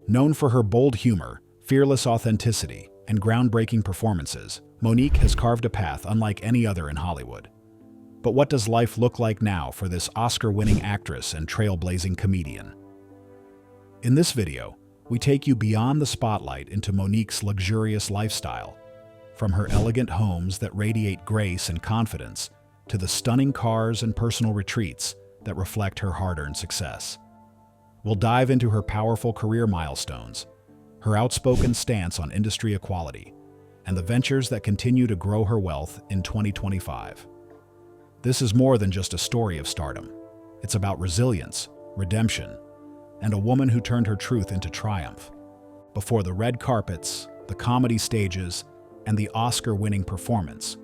Known for her bold humor, fearless authenticity, and groundbreaking performances, Monique has carved a path unlike any other in Hollywood. But what does life look like now for this Oscar-winning actress and trailblazing comedian? In this video, we take you beyond the spotlight into Monique's luxurious lifestyle, from her elegant homes that radiate grace and confidence to the stunning cars and personal retreats that reflect her hard-earned success. We'll dive into her powerful career milestones, her outspoken stance on industry equality, and the ventures that continue to grow her wealth in 2025. This is more than just a story of stardom. It's about resilience, redemption, and a woman who turned her truth into triumph. Before the red carpets, the comedy stages, and the Oscar-winning performance,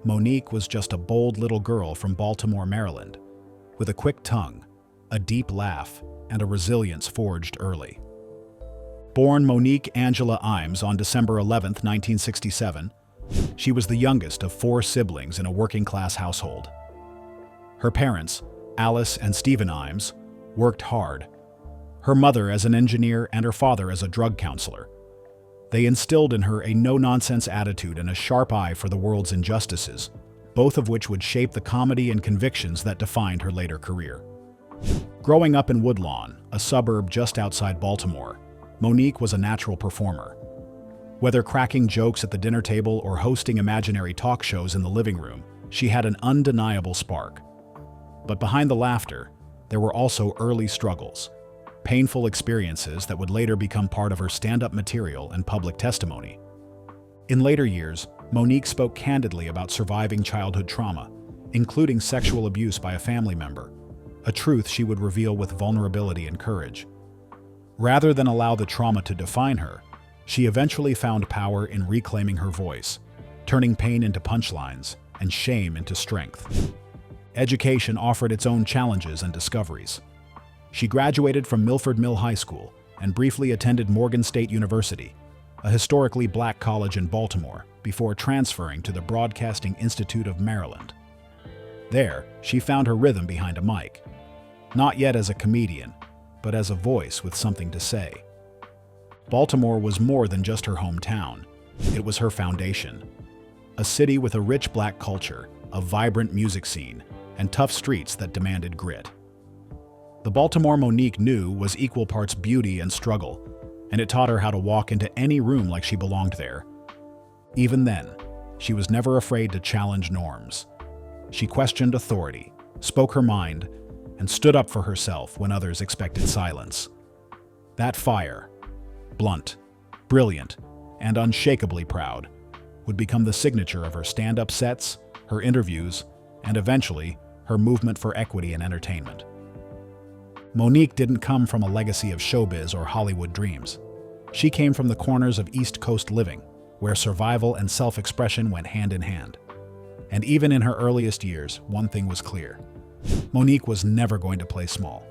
Monique was just a bold little girl from Baltimore, Maryland, with a quick tongue, a deep laugh, and a resilience forged early. Born Monique Angela Imes on December 11, 1967, she was the youngest of 4 siblings in a working-class household. Her parents, Alice and Stephen Imes, worked hard, her mother as an engineer and her father as a drug counselor. They instilled in her a no-nonsense attitude and a sharp eye for the world's injustices, both of which would shape the comedy and convictions that defined her later career. Growing up in Woodlawn, a suburb just outside Baltimore, Monique was a natural performer. Whether cracking jokes at the dinner table or hosting imaginary talk shows in the living room, she had an undeniable spark. But behind the laughter, there were also early struggles, painful experiences that would later become part of her stand-up material and public testimony. In later years, Monique spoke candidly about surviving childhood trauma, including sexual abuse by a family member, a truth she would reveal with vulnerability and courage. Rather than allow the trauma to define her, she eventually found power in reclaiming her voice, turning pain into punchlines and shame into strength. Education offered its own challenges and discoveries. She graduated from Milford Mill High School and briefly attended Morgan State University, a historically black college in Baltimore, before transferring to the Broadcasting Institute of Maryland. There, she found her rhythm behind a mic, not yet as a comedian, but as a voice with something to say. Baltimore was more than just her hometown. It was her foundation. A city with a rich black culture, a vibrant music scene, and tough streets that demanded grit. The Baltimore Monique knew was equal parts beauty and struggle, and it taught her how to walk into any room like she belonged there. Even then, she was never afraid to challenge norms. She questioned authority, spoke her mind, and stood up for herself when others expected silence. That fire, blunt, brilliant, and unshakably proud, would become the signature of her stand-up sets, her interviews, and eventually, her movement for equity in entertainment. Monique didn't come from a legacy of showbiz or Hollywood dreams. She came from the corners of East Coast living, where survival and self-expression went hand in hand. And even in her earliest years, one thing was clear. Monique was never going to play small.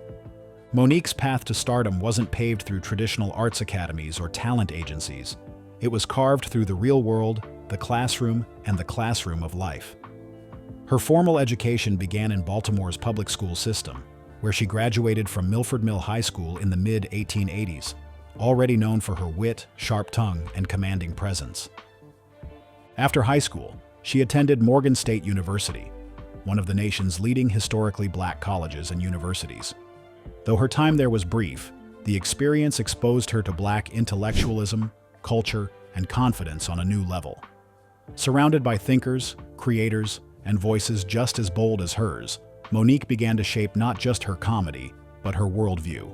Monique's path to stardom wasn't paved through traditional arts academies or talent agencies. It was carved through the real world, the classroom, and the classroom of life. Her formal education began in Baltimore's public school system, where she graduated from Milford Mill High School in the mid-1880s, already known for her wit, sharp tongue, and commanding presence. After high school, she attended Morgan State University, one of the nation's leading historically black colleges and universities. Though her time there was brief, the experience exposed her to black intellectualism, culture, and confidence on a new level. Surrounded by thinkers, creators, and voices just as bold as hers, Monique began to shape not just her comedy, but her worldview.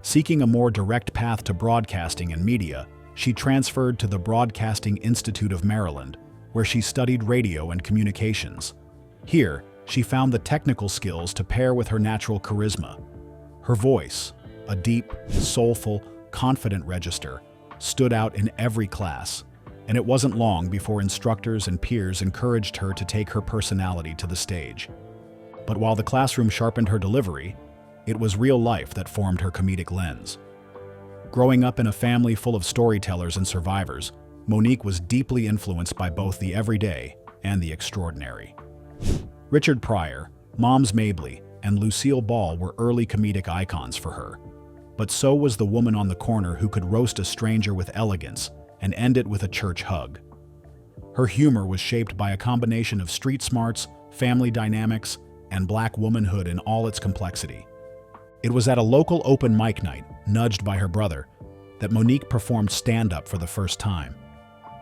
Seeking a more direct path to broadcasting and media, she transferred to the Broadcasting Institute of Maryland, where she studied radio and communications. Here, she found the technical skills to pair with her natural charisma. Her voice, a deep, soulful, confident register, stood out in every class, and it wasn't long before instructors and peers encouraged her to take her personality to the stage. But while the classroom sharpened her delivery, it was real life that formed her comedic lens. Growing up in a family full of storytellers and survivors, Monique was deeply influenced by both the everyday and the extraordinary. Richard Pryor, Moms Mabley, and Lucille Ball were early comedic icons for her. but so was the woman on the corner who could roast a stranger with elegance and end it with a church hug. Her humor was shaped by a combination of street smarts, family dynamics, and black womanhood in all its complexity. It was at a local open mic night, nudged by her brother, that Monique performed stand-up for the first time.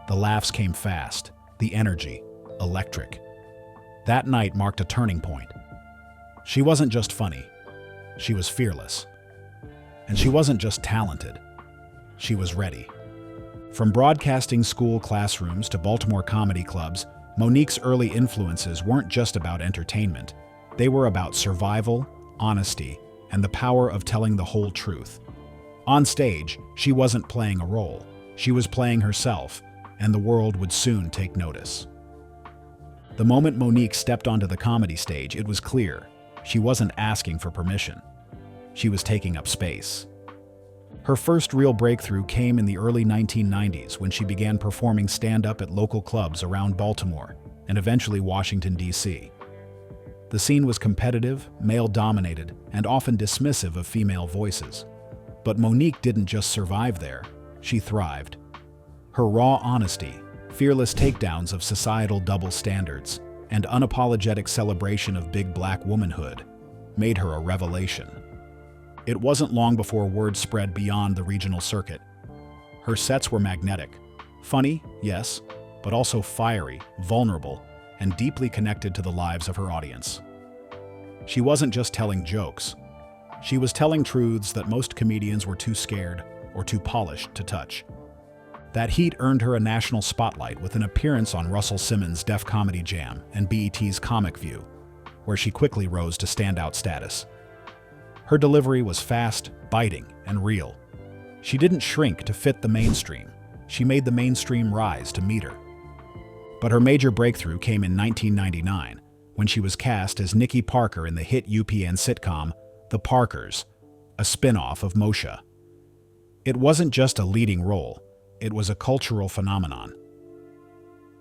The laughs came fast, the energy, electric. That night marked a turning point. She wasn't just funny, she was fearless. And she wasn't just talented, she was ready. From broadcasting school classrooms to Baltimore comedy clubs, Monique's early influences weren't just about entertainment. They were about survival, honesty, and the power of telling the whole truth. On stage, she wasn't playing a role. She was playing herself, and the world would soon take notice. The moment Monique stepped onto the comedy stage, it was clear. She wasn't asking for permission. She was taking up space. Her first real breakthrough came in the early 1990s when she began performing stand-up at local clubs around Baltimore and eventually Washington, D.C. The scene was competitive, male-dominated, and often dismissive of female voices. But Monique didn't just survive there, she thrived. Her raw honesty, fearless takedowns of societal double standards, and unapologetic celebration of big black womanhood made her a revelation. It wasn't long before word spread beyond the regional circuit. Her sets were magnetic. Funny, yes, but also fiery, vulnerable, and deeply connected to the lives of her audience. She wasn't just telling jokes. She was telling truths that most comedians were too scared or too polished to touch. That heat earned her a national spotlight with an appearance on Russell Simmons' Def Comedy Jam and BET's Comic View, where she quickly rose to standout status. Her delivery was fast, biting, and real. She didn't shrink to fit the mainstream. She made the mainstream rise to meet her. But her major breakthrough came in 1999, when she was cast as Nikki Parker in the hit UPN sitcom The Parkers, a spin-off of Moshe. It wasn't just a leading role, it was a cultural phenomenon.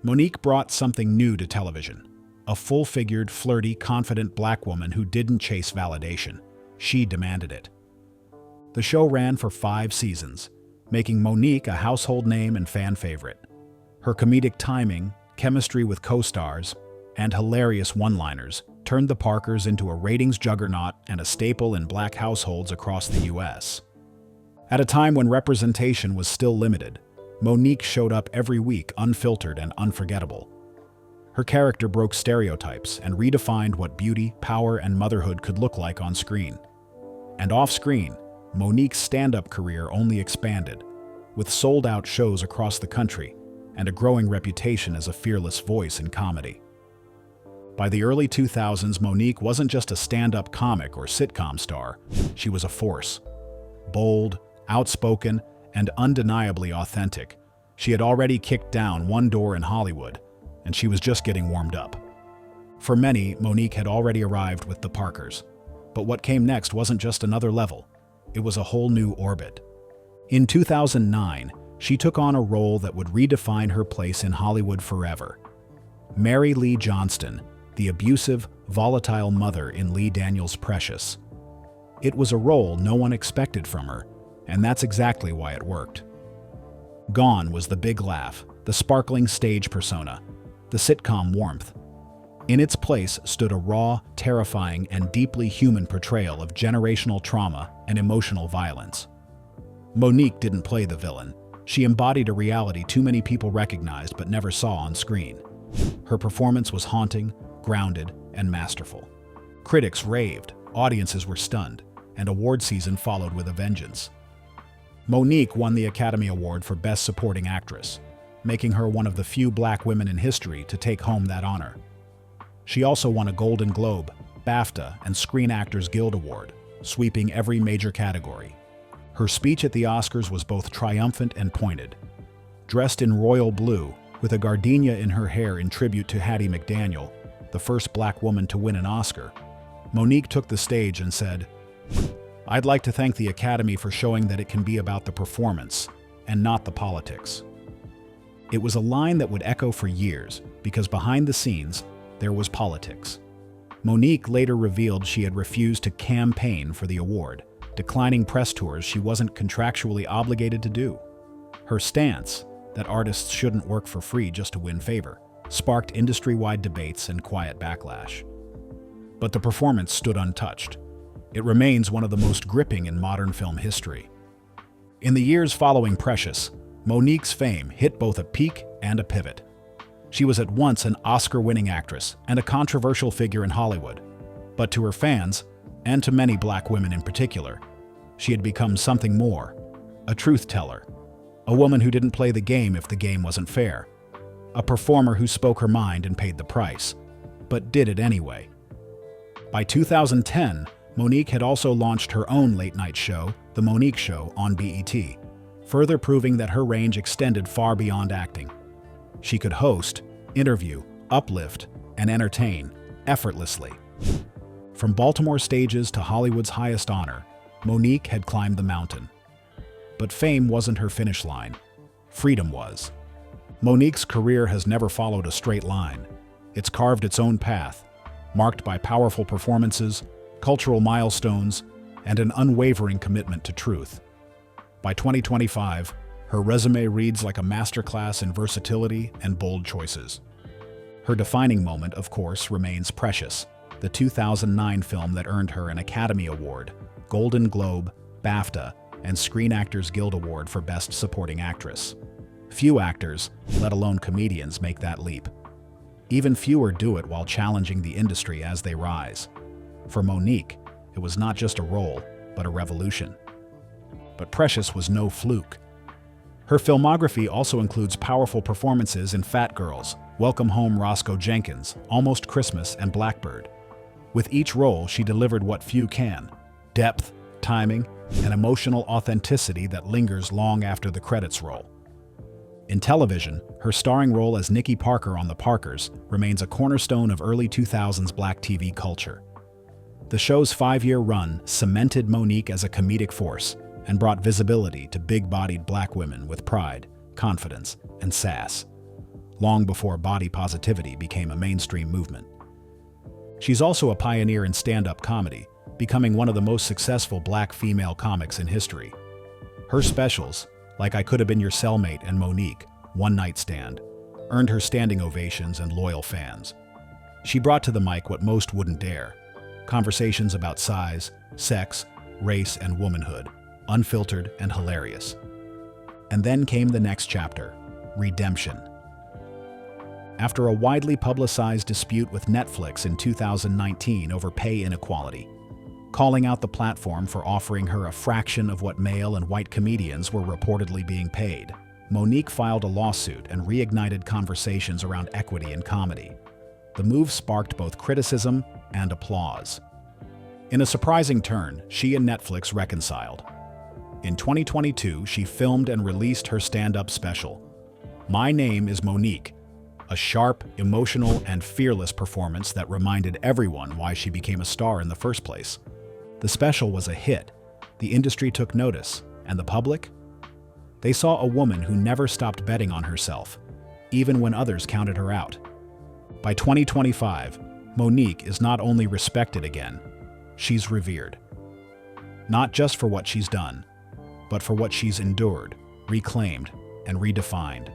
Monique brought something new to television, a full-figured, flirty, confident black woman who didn't chase validation. She demanded it. The show ran for 5 seasons, making Monique a household name and fan favorite. Her comedic timing, chemistry with co-stars, and hilarious one-liners turned the Parkers into a ratings juggernaut and a staple in black households across the U.S. At a time when representation was still limited, Monique showed up every week unfiltered and unforgettable. Her character broke stereotypes and redefined what beauty, power, and motherhood could look like on screen. And off-screen, Monique's stand-up career only expanded, with sold-out shows across the country and a growing reputation as a fearless voice in comedy. By the early 2000s, Monique wasn't just a stand-up comic or sitcom star, she was a force. Bold, outspoken, and undeniably authentic, she had already kicked down one door in Hollywood, and she was just getting warmed up. For many, Monique had already arrived with the Parkers. But what came next wasn't just another level, it was a whole new orbit. In 2009, she took on a role that would redefine her place in Hollywood forever. Mary Lee Johnston, the abusive, volatile mother in Lee Daniels' Precious. It was a role no one expected from her, and that's exactly why it worked. Gone was the big laugh, the sparkling stage persona, the sitcom warmth. In its place stood a raw, terrifying, and deeply human portrayal of generational trauma and emotional violence. Monique didn't play the villain. She embodied a reality too many people recognized but never saw on screen. Her performance was haunting, grounded, and masterful. Critics raved, audiences were stunned, and award season followed with a vengeance. Monique won the Academy Award for Best Supporting Actress, making her one of the few black women in history to take home that honor. She also won a Golden Globe, BAFTA, and Screen Actors Guild Award, sweeping every major category. Her speech at the Oscars was both triumphant and pointed. Dressed in royal blue, with a gardenia in her hair in tribute to Hattie McDaniel, the first black woman to win an Oscar, Monique took the stage and said, "I'd like to thank the Academy for showing that it can be about the performance and not the politics." It was a line that would echo for years, because behind the scenes, there was politics. Monique later revealed she had refused to campaign for the award, declining press tours she wasn't contractually obligated to do. Her stance, that artists shouldn't work for free just to win favor, sparked industry-wide debates and quiet backlash. But the performance stood untouched. It remains one of the most gripping in modern film history. In the years following Precious, Monique's fame hit both a peak and a pivot. She was at once an Oscar-winning actress and a controversial figure in Hollywood. But to her fans, and to many black women in particular, she had become something more: a truth-teller, a woman who didn't play the game if the game wasn't fair, a performer who spoke her mind and paid the price, but did it anyway. By 2010, Monique had also launched her own late-night show, The Monique Show, on BET, further proving that her range extended far beyond acting. She could host, interview, uplift, and entertain effortlessly. From Baltimore stages to Hollywood's highest honor, Monique had climbed the mountain. But fame wasn't her finish line. Freedom was. Monique's career has never followed a straight line. It's carved its own path, marked by powerful performances, cultural milestones, and an unwavering commitment to truth. By 2025, her resume reads like a masterclass in versatility and bold choices. Her defining moment, of course, remains Precious, the 2009 film that earned her an Academy Award, Golden Globe, BAFTA, and Screen Actors Guild Award for Best Supporting Actress. Few actors, let alone comedians, make that leap. Even fewer do it while challenging the industry as they rise. For Monique, it was not just a role, but a revolution. But Precious was no fluke. Her filmography also includes powerful performances in Fat Girls, Welcome Home Roscoe Jenkins, Almost Christmas, and Blackbird. With each role, she delivered what few can: depth, timing, and emotional authenticity that lingers long after the credits roll. In television, her starring role as Nikki Parker on The Parkers remains a cornerstone of early 2000s black TV culture. The show's 5-year run cemented Monique as a comedic force and brought visibility to big-bodied black women with pride, confidence, and sass, long before body positivity became a mainstream movement. She's also a pioneer in stand-up comedy, becoming one of the most successful black female comics in history. Her specials, like I Could Have Been Your Cellmate and Monique, One Night Stand, earned her standing ovations and loyal fans. She brought to the mic what most wouldn't dare: conversations about size, sex, race, and womanhood, unfiltered and hilarious. And then came the next chapter: redemption. After a widely publicized dispute with Netflix in 2019 over pay inequality, calling out the platform for offering her a fraction of what male and white comedians were reportedly being paid, Monique filed a lawsuit and reignited conversations around equity in comedy. The move sparked both criticism and applause. In a surprising turn, she and Netflix reconciled. In 2022, she filmed and released her stand-up special, My Name is Monique, a sharp, emotional, and fearless performance that reminded everyone why she became a star in the first place. The special was a hit, the industry took notice, and the public? They saw a woman who never stopped betting on herself, even when others counted her out. By 2025, Monique is not only respected again, she's revered. Not just for what she's done, but for what she's endured, reclaimed, and redefined.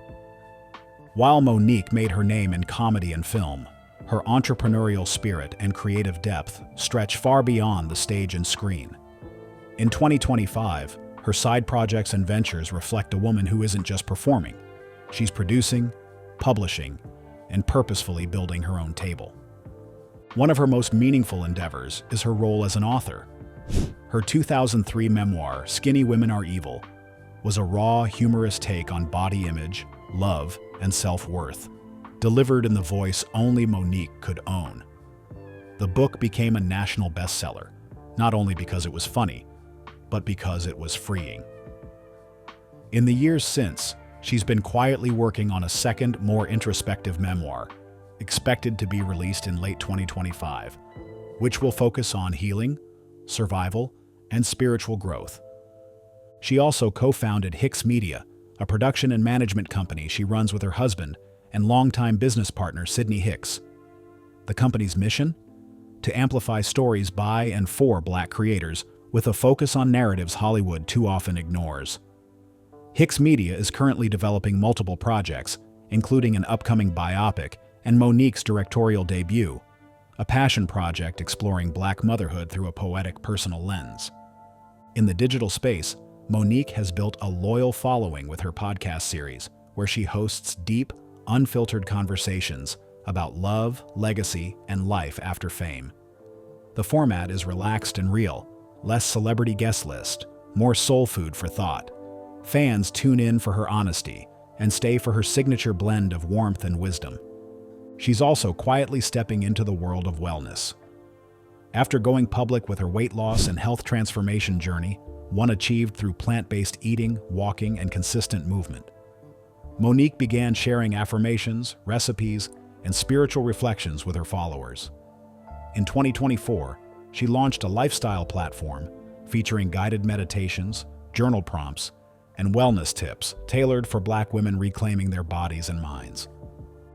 While Monique made her name in comedy and film, her entrepreneurial spirit and creative depth stretch far beyond the stage and screen. In 2025, her side projects and ventures reflect a woman who isn't just performing. She's producing, publishing, and purposefully building her own table. One of her most meaningful endeavors is her role as an author. Her 2003 memoir, Skinny Women Are Evil, was a raw, humorous take on body image, love, and self-worth, delivered in the voice only Monique could own. The book became a national bestseller, not only because it was funny, but because it was freeing. In the years since, she's been quietly working on a second, more introspective memoir, expected to be released in late 2025, which will focus on healing, survival, and spiritual growth. She also co-founded Hicks Media, a production and management company she runs with her husband and longtime business partner Sydney Hicks. The company's mission? To amplify stories by and for Black creators with a focus on narratives Hollywood too often ignores. Hicks Media is currently developing multiple projects, including an upcoming biopic and Monique's directorial debut, a passion project exploring Black motherhood through a poetic personal lens. In the digital space, Monique has built a loyal following with her podcast series, where she hosts deep, unfiltered conversations about love, legacy, and life after fame. The format is relaxed and real, less celebrity guest list, more soul food for thought. Fans tune in for her honesty and stay for her signature blend of warmth and wisdom. She's also quietly stepping into the world of wellness. After going public with her weight loss and health transformation journey, one achieved through plant-based eating, walking, and consistent movement, Monique began sharing affirmations, recipes, and spiritual reflections with her followers. In 2024, she launched a lifestyle platform featuring guided meditations, journal prompts, and wellness tips tailored for Black women reclaiming their bodies and minds.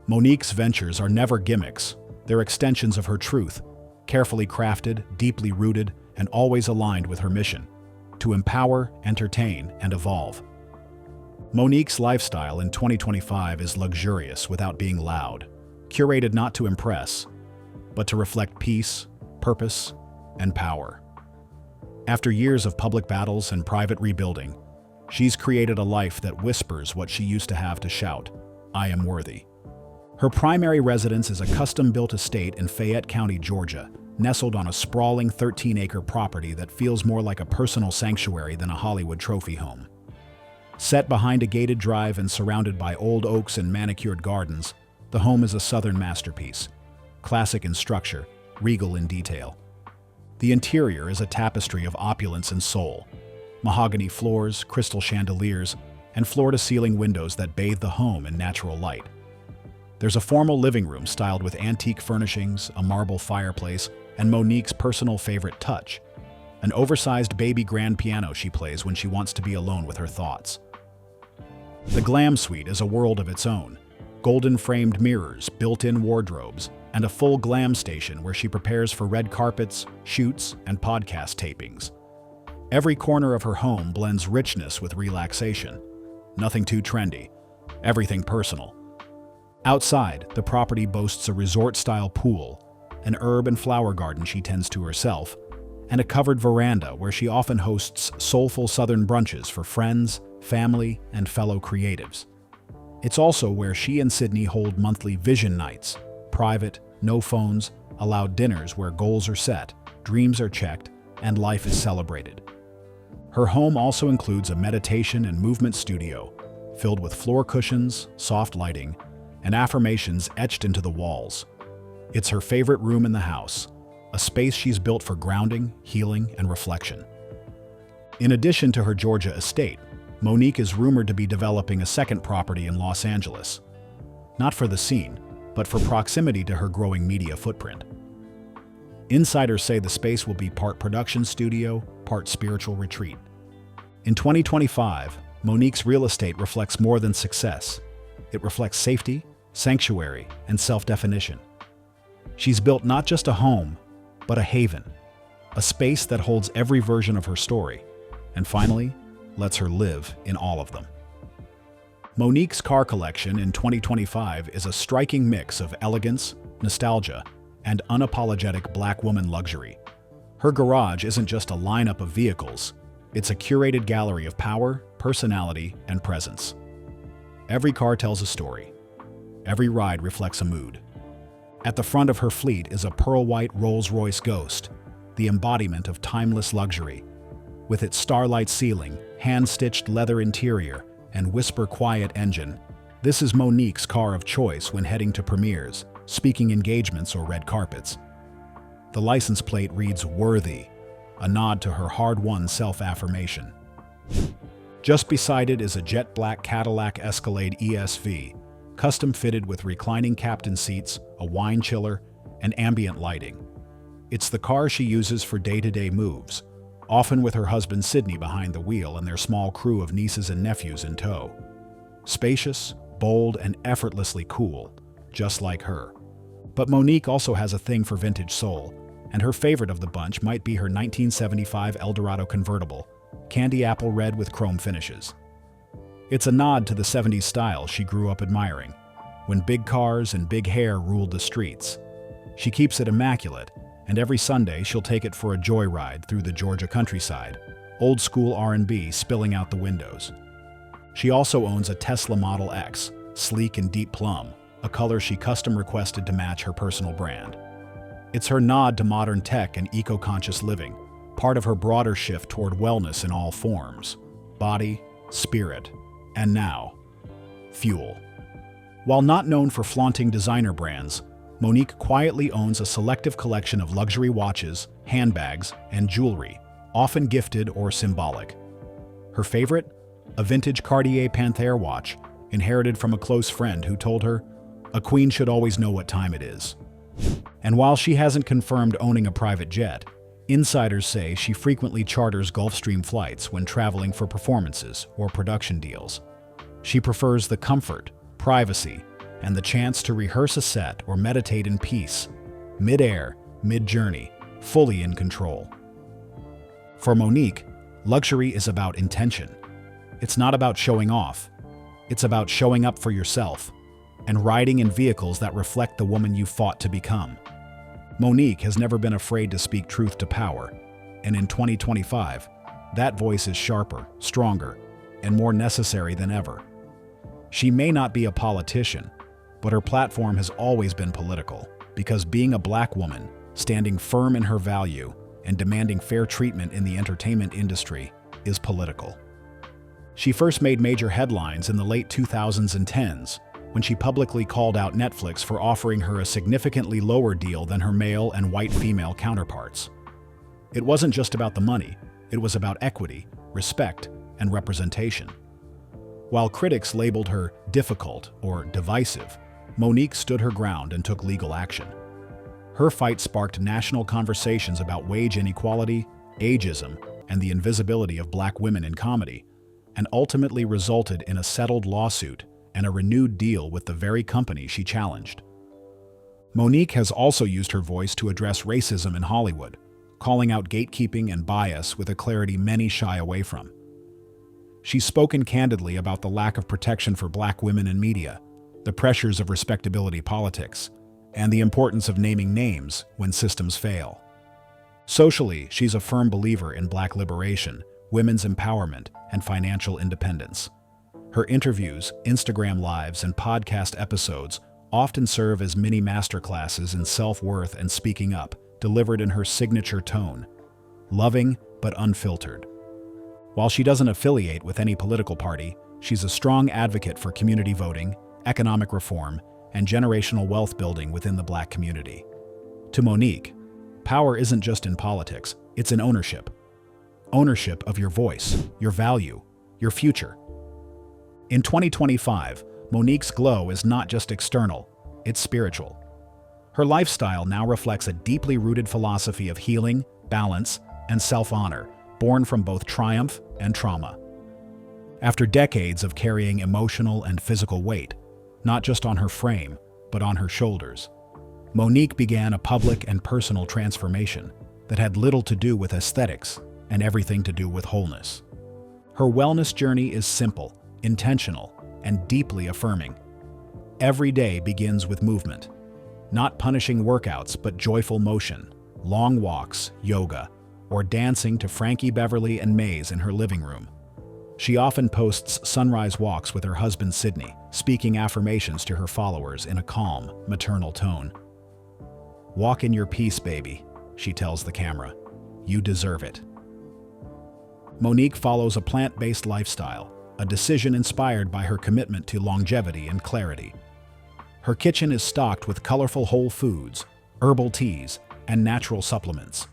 Monique's ventures are never gimmicks. They're extensions of her truth, carefully crafted, deeply rooted, and always aligned with her mission: to empower, entertain, and evolve. Monique's lifestyle in 2025 is luxurious without being loud, curated not to impress, but to reflect peace, purpose, and power. After years of public battles and private rebuilding, she's created a life that whispers what she used to have to shout: "I am worthy." Her primary residence is a custom-built estate in Fayette County, Georgia, nestled on a sprawling 13-acre property that feels more like a personal sanctuary than a Hollywood trophy home. Set behind a gated drive and surrounded by old oaks and manicured gardens, the home is a Southern masterpiece, classic in structure, regal in detail. The interior is a tapestry of opulence and soul: mahogany floors, crystal chandeliers, and floor-to-ceiling windows that bathe the home in natural light. There's a formal living room styled with antique furnishings, a marble fireplace, and Monique's personal favorite touch: an oversized baby grand piano she plays when she wants to be alone with her thoughts. The Glam Suite is a world of its own: golden-framed mirrors, built-in wardrobes, and a full glam station where she prepares for red carpets, shoots, and podcast tapings. Every corner of her home blends richness with relaxation. Nothing too trendy, everything personal. Outside, the property boasts a resort-style pool, an herb and flower garden she tends to herself, and a covered veranda where she often hosts soulful Southern brunches for friends, family, and fellow creatives. It's also where she and Sydney hold monthly vision nights: private, no phones, allowed dinners where goals are set, dreams are checked, and life is celebrated. Her home also includes a meditation and movement studio filled with floor cushions, soft lighting, and affirmations etched into the walls. It's her favorite room in the house, a space she's built for grounding, healing, and reflection. In addition to her Georgia estate, Monique is rumored to be developing a second property in Los Angeles, not for the scene, but for proximity to her growing media footprint. Insiders say the space will be part production studio, part spiritual retreat. In 2025, Monique's real estate reflects more than success. It reflects safety, sanctuary, and self-definition. She's built not just a home, but a haven, a space that holds every version of her story, and finally, lets her live in all of them. Monique's car collection in 2025 is a striking mix of elegance, nostalgia, and unapologetic Black woman luxury. Her garage isn't just a lineup of vehicles, it's a curated gallery of power, personality, and presence. Every car tells a story. Every ride reflects a mood. At the front of her fleet is a pearl-white Rolls-Royce Ghost, the embodiment of timeless luxury. With its starlight ceiling, hand-stitched leather interior, and whisper-quiet engine, this is Monique's car of choice when heading to premieres, speaking engagements, or red carpets. The license plate reads "Worthy," a nod to her hard-won self-affirmation. Just beside it is a jet black Cadillac Escalade ESV, custom-fitted with reclining captain seats, a wine chiller, and ambient lighting. It's the car she uses for day-to-day moves, often with her husband Sydney behind the wheel and their small crew of nieces and nephews in tow. Spacious, bold, and effortlessly cool, just like her. But Monique also has a thing for vintage soul, and her favorite of the bunch might be her 1975 Eldorado convertible, candy apple red with chrome finishes. It's a nod to the 70s style she grew up admiring, when big cars and big hair ruled the streets. She keeps it immaculate, and every Sunday she'll take it for a joyride through the Georgia countryside, old school R&B spilling out the windows. She also owns a Tesla Model X, sleek and deep plum, a color she custom requested to match her personal brand. It's her nod to modern tech and eco-conscious living, part of her broader shift toward wellness in all forms: body, spirit, and now, fuel. While not known for flaunting designer brands, Monique quietly owns a selective collection of luxury watches, handbags, and jewelry, often gifted or symbolic. Her favorite? A vintage Cartier Panthère watch, inherited from a close friend who told her, "A queen should always know what time it is." And while she hasn't confirmed owning a private jet, insiders say she frequently charters Gulfstream flights when traveling for performances or production deals. She prefers the comfort, privacy, and the chance to rehearse a set or meditate in peace, mid-air, mid-journey, fully in control. For Monique, luxury is about intention. It's not about showing off. It's about showing up for yourself and riding in vehicles that reflect the woman you fought to become. Monique has never been afraid to speak truth to power, and in 2025, that voice is sharper, stronger, and more necessary than ever. She may not be a politician, but her platform has always been political, because being a Black woman, standing firm in her value, and demanding fair treatment in the entertainment industry is political. She first made major headlines in the late 2000s and 10s, when she publicly called out Netflix for offering her a significantly lower deal than her male and white female counterparts. It wasn't just about the money, it was about equity, respect, and representation. While critics labeled her difficult or divisive, Monique stood her ground and took legal action. Her fight sparked national conversations about wage inequality, ageism, and the invisibility of Black women in comedy, and ultimately resulted in a settled lawsuit and a renewed deal with the very company she challenged. Monique has also used her voice to address racism in Hollywood, calling out gatekeeping and bias with a clarity many shy away from. She's spoken candidly about the lack of protection for Black women in media, the pressures of respectability politics, and the importance of naming names when systems fail. Socially, she's a firm believer in Black liberation, women's empowerment, and financial independence. Her interviews, Instagram lives, and podcast episodes often serve as mini masterclasses in self-worth and speaking up, delivered in her signature tone, loving but unfiltered. While she doesn't affiliate with any political party, she's a strong advocate for community voting, economic reform, and generational wealth building within the Black community. To Monique, power isn't just in politics, it's in ownership. Ownership of your voice, your value, your future. In 2025, Monique's glow is not just external, it's spiritual. Her lifestyle now reflects a deeply rooted philosophy of healing, balance, and self-honor, born from both triumph and trauma. After decades of carrying emotional and physical weight, not just on her frame, but on her shoulders, Monique began a public and personal transformation that had little to do with aesthetics and everything to do with wholeness. Her wellness journey is simple, intentional, and deeply affirming. Every day begins with movement. Not punishing workouts, but joyful motion, long walks, yoga, or dancing to Frankie Beverly and Maze in her living room. She often posts sunrise walks with her husband Sydney, speaking affirmations to her followers in a calm, maternal tone. "Walk in your peace, baby," she tells the camera. "You deserve it." Monique follows a plant-based lifestyle, a decision inspired by her commitment to longevity and clarity. Her kitchen is stocked with colorful whole foods, herbal teas, and natural supplements.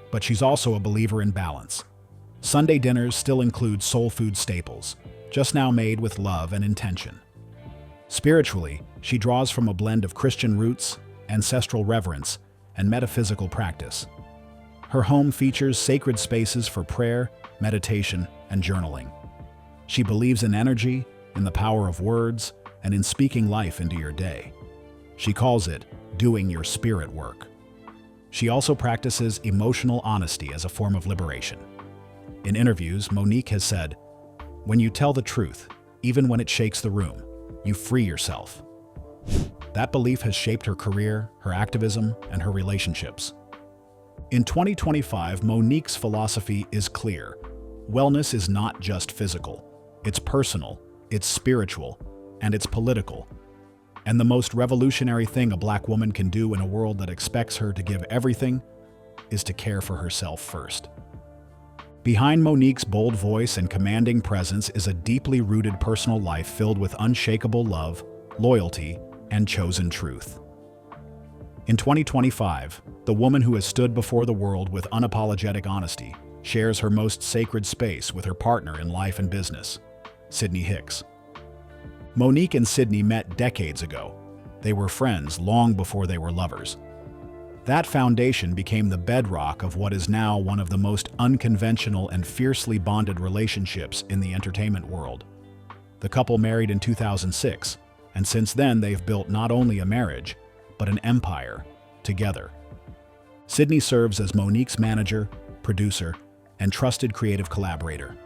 But she's also a believer in balance. Sunday dinners still include soul food staples, just now made with love and intention. Spiritually, she draws from a blend of Christian roots, ancestral reverence, and metaphysical practice. Her home features sacred spaces for prayer, meditation, and journaling. She believes in energy, in the power of words, and in speaking life into your day. She calls it doing your spirit work. She also practices emotional honesty as a form of liberation. In interviews, Monique has said, "When you tell the truth, even when it shakes the room, you free yourself." That belief has shaped her career, her activism, and her relationships. In 2025, Monique's philosophy is clear. Wellness is not just physical. It's personal, it's spiritual, and it's political. And the most revolutionary thing a Black woman can do in a world that expects her to give everything is to care for herself first. Behind Monique's bold voice and commanding presence is a deeply rooted personal life filled with unshakable love, loyalty, and chosen truth. In 2025, the woman who has stood before the world with unapologetic honesty shares her most sacred space with her partner in life and business, Sydney Hicks. Monique and Sydney met decades ago. They were friends long before they were lovers. That foundation became the bedrock of what is now one of the most unconventional and fiercely bonded relationships in the entertainment world. The couple married in 2006, and since then they've built not only a marriage, but an empire together. Sydney serves as Monique's manager, producer, and trusted creative collaborator.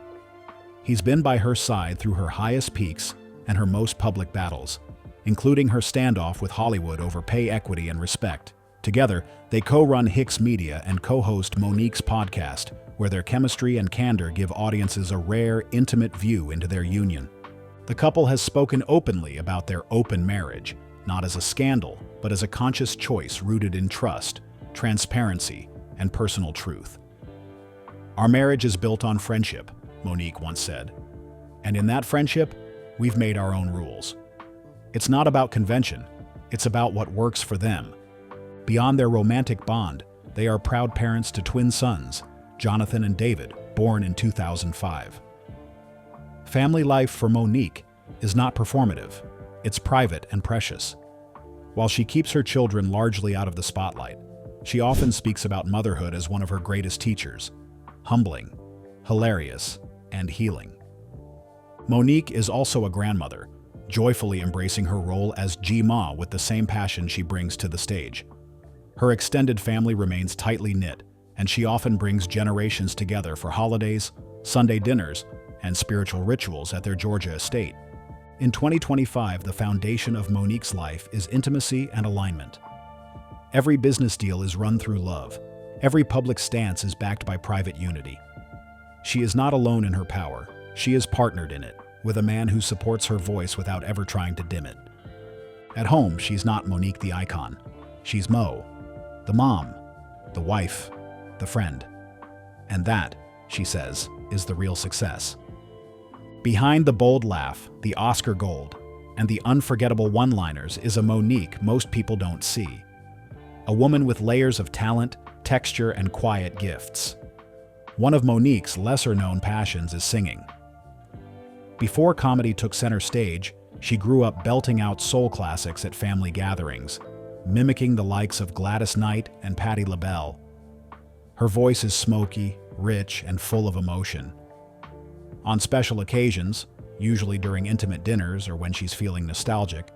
He's been by her side through her highest peaks and her most public battles, including her standoff with Hollywood over pay equity and respect. Together, they co-run Hicks Media and co-host Monique's podcast, where their chemistry and candor give audiences a rare, intimate view into their union. The couple has spoken openly about their open marriage, not as a scandal, but as a conscious choice rooted in trust, transparency, and personal truth. "Our marriage is built on friendship," Monique once said. "And in that friendship, we've made our own rules. It's not about convention, it's about what works for them." Beyond their romantic bond, they are proud parents to twin sons, Jonathan and David, born in 2005. Family life for Monique is not performative, it's private and precious. While she keeps her children largely out of the spotlight, she often speaks about motherhood as one of her greatest teachers, humbling, hilarious, and healing. Monique is also a grandmother, joyfully embracing her role as G-Ma with the same passion she brings to the stage. Her extended family remains tightly knit, and she often brings generations together for holidays, Sunday dinners, and spiritual rituals at their Georgia estate. In 2025, the foundation of Monique's life is intimacy and alignment. Every business deal is run through love. Every public stance is backed by private unity. She is not alone in her power. She is partnered in it, with a man who supports her voice without ever trying to dim it. At home, she's not Monique the icon. She's Mo, the mom, the wife, the friend. And that, she says, is the real success. Behind the bold laugh, the Oscar gold, and the unforgettable one-liners is a Monique most people don't see. A woman with layers of talent, texture, and quiet gifts. One of Monique's lesser-known passions is singing. Before comedy took center stage, she grew up belting out soul classics at family gatherings, mimicking the likes of Gladys Knight and Patti LaBelle. Her voice is smoky, rich, and full of emotion. On special occasions, usually during intimate dinners or when she's feeling nostalgic,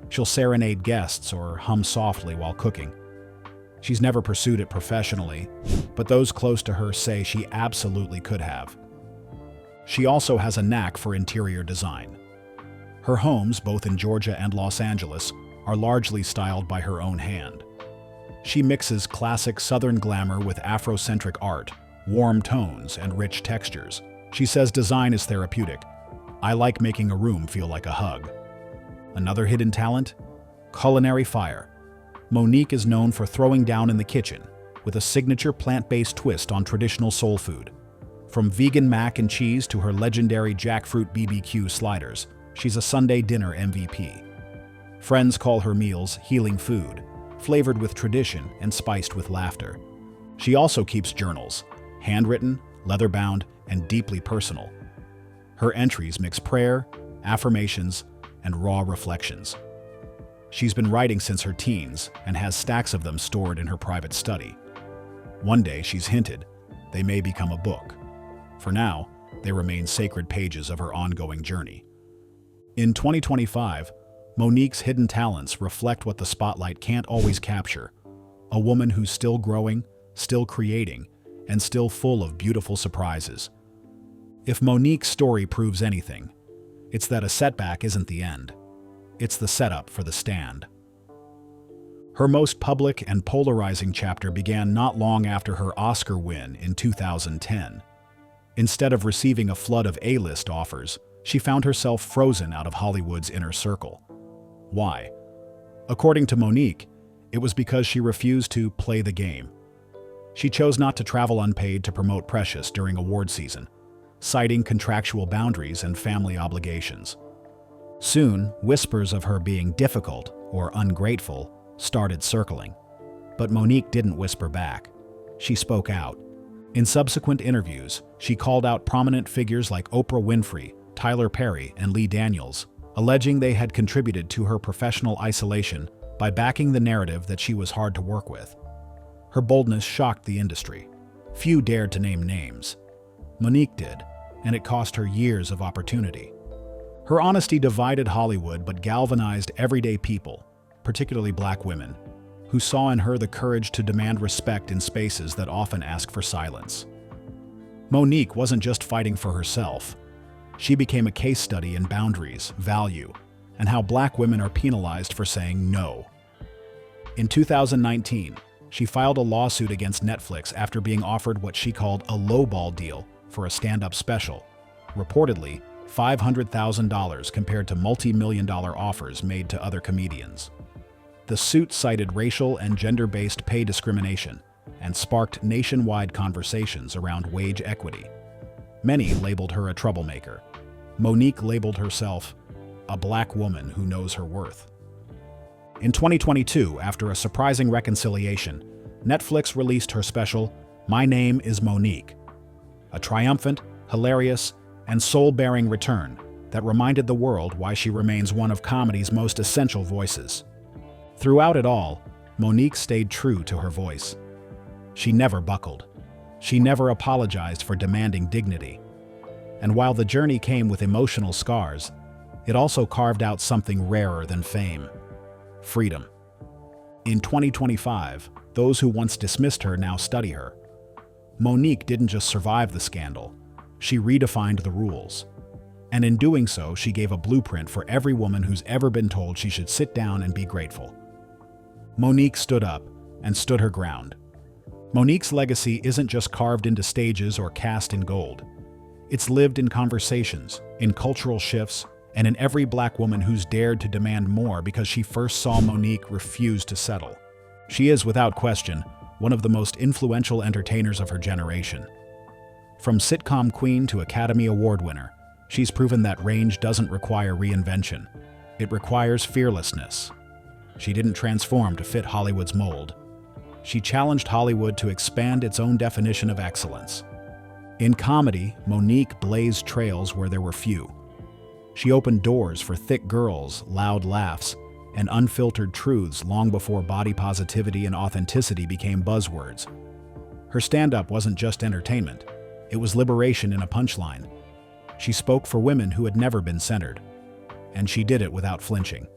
she'll serenade guests or hum softly while cooking. She's never pursued it professionally, but those close to her say she absolutely could have. She also has a knack for interior design. Her homes, both in Georgia and Los Angeles, are largely styled by her own hand. She mixes classic Southern glamour with Afrocentric art, warm tones, and rich textures. She says design is therapeutic. "I like making a room feel like a hug." Another hidden talent? Culinary fire. Monique is known for throwing down in the kitchen, with a signature plant-based twist on traditional soul food. From vegan mac and cheese to her legendary jackfruit BBQ sliders, she's a Sunday dinner MVP. Friends call her meals healing food, flavored with tradition and spiced with laughter. She also keeps journals, handwritten, leather-bound, and deeply personal. Her entries mix prayer, affirmations, and raw reflections. She's been writing since her teens and has stacks of them stored in her private study. One day, she's hinted, they may become a book. For now, they remain sacred pages of her ongoing journey. In 2025, Monique's hidden talents reflect what the spotlight can't always capture: a woman who's still growing, still creating, and still full of beautiful surprises. If Monique's story proves anything, it's that a setback isn't the end. It's the setup for the stand. Her most public and polarizing chapter began not long after her Oscar win in 2010. Instead of receiving a flood of A-list offers, she found herself frozen out of Hollywood's inner circle. Why? According to Monique, it was because she refused to play the game. She chose not to travel unpaid to promote Precious during award season, citing contractual boundaries and family obligations. Soon, whispers of her being difficult or ungrateful started circling. But Monique didn't whisper back. She spoke out. In subsequent interviews, she called out prominent figures like Oprah Winfrey, Tyler Perry, and Lee Daniels, alleging they had contributed to her professional isolation by backing the narrative that she was hard to work with. Her boldness shocked the industry. Few dared to name names. Monique did, and it cost her years of opportunity. Her honesty divided Hollywood but galvanized everyday people, particularly Black women, who saw in her the courage to demand respect in spaces that often ask for silence. Monique wasn't just fighting for herself. She became a case study in boundaries, value, and how Black women are penalized for saying no. In 2019, she filed a lawsuit against Netflix after being offered what she called a lowball deal for a stand-up special, reportedly $500,000 compared to multi-million-dollar offers made to other comedians. The suit cited racial and gender-based pay discrimination and sparked nationwide conversations around wage equity. Many labeled her a troublemaker. Monique labeled herself a Black woman who knows her worth. In 2022, after a surprising reconciliation, Netflix released her special, My Name is Monique, a triumphant, hilarious, and soul-bearing return that reminded the world why she remains one of comedy's most essential voices. Throughout it all, Monique stayed true to her voice. She never buckled. She never apologized for demanding dignity. And while the journey came with emotional scars, it also carved out something rarer than fame: freedom. In 2025, those who once dismissed her now study her. Monique didn't just survive the scandal, she redefined the rules. And in doing so, she gave a blueprint for every woman who's ever been told she should sit down and be grateful. Monique stood up and stood her ground. Monique's legacy isn't just carved into stages or cast in gold. It's lived in conversations, in cultural shifts, and in every Black woman who's dared to demand more because she first saw Monique refuse to settle. She is, without question, one of the most influential entertainers of her generation. From sitcom queen to Academy Award winner, she's proven that range doesn't require reinvention. It requires fearlessness. She didn't transform to fit Hollywood's mold. She challenged Hollywood to expand its own definition of excellence. In comedy, Monique blazed trails where there were few. She opened doors for thick girls, loud laughs, and unfiltered truths long before body positivity and authenticity became buzzwords. Her stand-up wasn't just entertainment. It was liberation in a punchline. She spoke for women who had never been centered, and she did it without flinching.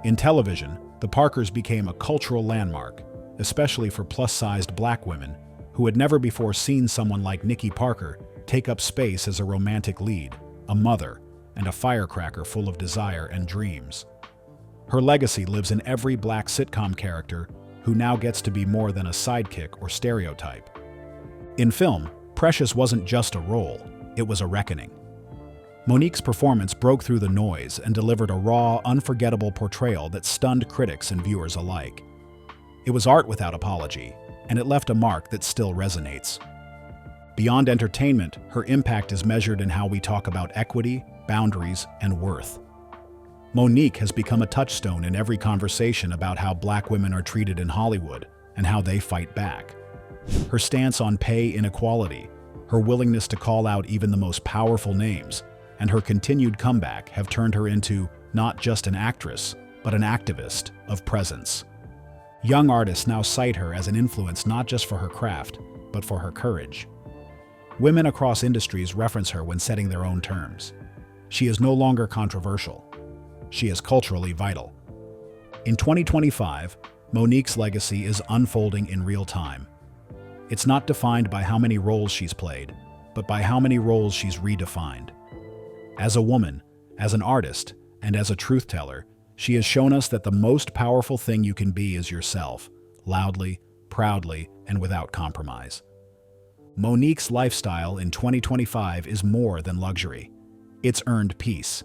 In television, the Parkers became a cultural landmark, especially for plus-sized Black women who had never before seen someone like Nikki Parker take up space as a romantic lead, a mother, and a firecracker full of desire and dreams. Her legacy lives in every Black sitcom character who now gets to be more than a sidekick or stereotype. In film, Precious wasn't just a role, it was a reckoning. Monique's performance broke through the noise and delivered a raw, unforgettable portrayal that stunned critics and viewers alike. It was art without apology, and it left a mark that still resonates. Beyond entertainment, her impact is measured in how we talk about equity, boundaries, and worth. Monique has become a touchstone in every conversation about how Black women are treated in Hollywood and how they fight back. Her stance on pay inequality, her willingness to call out even the most powerful names, and her continued comeback have turned her into not just an actress, but an activist of presence. Young artists now cite her as an influence not just for her craft, but for her courage. Women across industries reference her when setting their own terms. She is no longer controversial. She is culturally vital. In 2025, Monique's legacy is unfolding in real time. It's not defined by how many roles she's played, but by how many roles she's redefined. As a woman, as an artist, and as a truth teller, she has shown us that the most powerful thing you can be is yourself, loudly, proudly, and without compromise. Monique's lifestyle in 2025 is more than luxury. It's earned peace.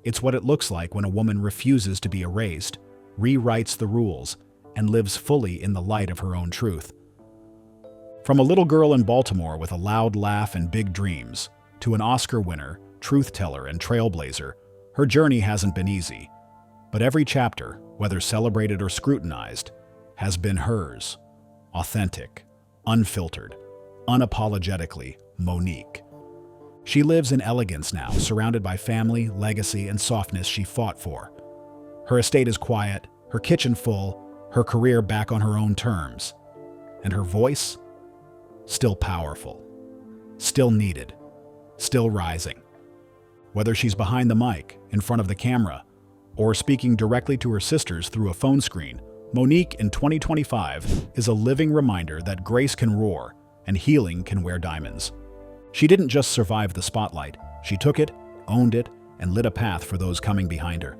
It's what it looks like when a woman refuses to be erased, rewrites the rules, and lives fully in the light of her own truth. From a little girl in Baltimore with a loud laugh and big dreams, to an Oscar winner, truth teller, and trailblazer, her journey hasn't been easy. But every chapter, whether celebrated or scrutinized, has been hers. Authentic, unfiltered, unapologetically Monique. She lives in elegance now, surrounded by family, legacy, and softness she fought for. Her estate is quiet, her kitchen full, her career back on her own terms. And her voice? Still powerful. Still needed. Still rising. Whether she's behind the mic, in front of the camera, or speaking directly to her sisters through a phone screen, Monique in 2025 is a living reminder that grace can roar and healing can wear diamonds. She didn't just survive the spotlight, she took it, owned it, and lit a path for those coming behind her.